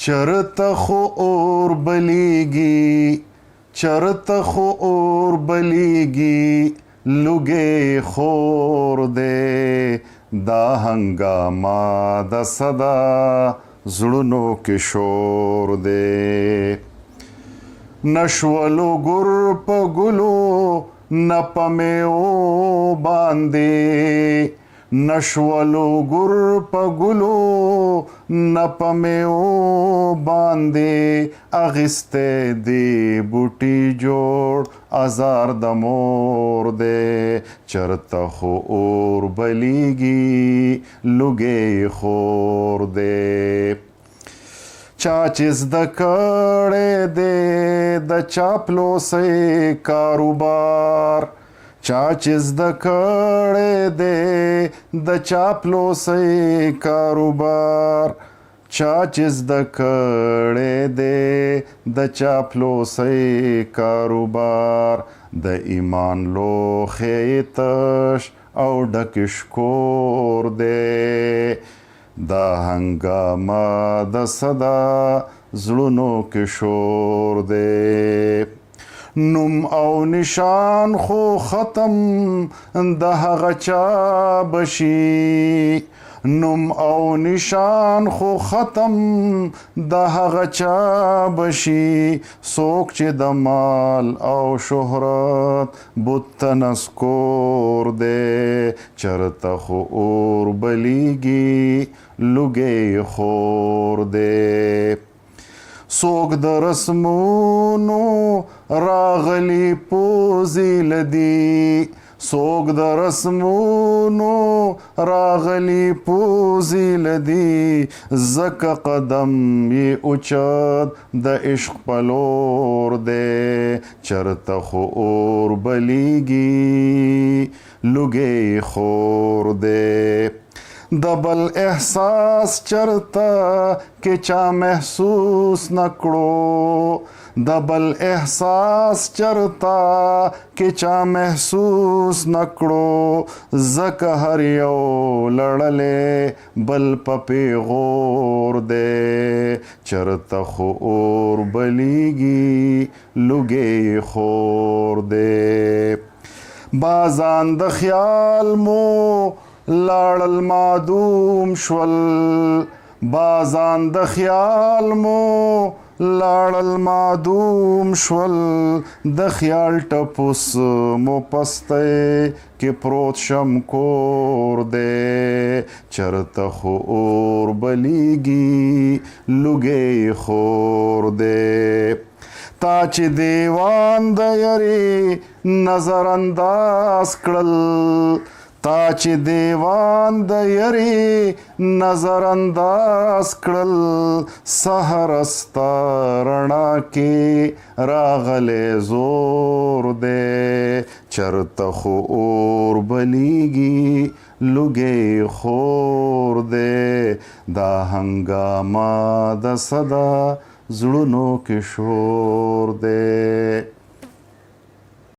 چرته خو اور بلیږي چرته خو اور بلیږي لوګي خور دی دا هنګامه د صدا زړونو کې شور دی نشولو ګر په ګلو نه په میو باندې نشولو ګر په ګلو نه په میو باندې اغسته دی بوټي جوړ ازار د مور دی چرته خو اور بلیږي لوګي خور دی چا چې زده کړی دی د چاپلوسۍ کاروبار چا چې زده کړی دی د چاپلوسۍ کاروبار چا چې زده کړی دی د چاپلوسۍ کاروبار د ایمان لوښی تش او ډک شکور دی دا هنګامه د صدا زړونو کې شور دی نوم او نشان خو ختم د هغه چا بشي نوم او نشان خو ختم د هغه چا بشي څوک چې د مال او شهرت بت نسکور دی چرته خو اور بلیږي لوګي خور دی څوک د رسمونو راغلی پوزې لدي څوک د رسمونو راغلی پوزې لدي ځکه قدم یې اوچت د عشق په لور دی چرته خو اور بلیږي لوګي خور دی د بل احساس چرته کې چا محسوس نکړو د بل احساس چرته کې چا محسوس نکړو ځکه هر یو لړلې بل په پیغور دی چرته خو اور بلیږي لوګي خور دی بازان د خیال مو لاړل معدوم شول بازان د خیال مو لاړل معدوم شول د خیال ټپوس مو پستی کې پروت شمکور دی چرته خو اور بلیږي لوګي خور دی تا چې دیوان د یری نظر انداز کړل تا چې دیوان د یری نظر انداز کړل سحر ستا رڼا کې راغلی زور دی چرته خو اور بلیږي لوګي خور دی دا هنګامه د صدا زړونو کې شور دی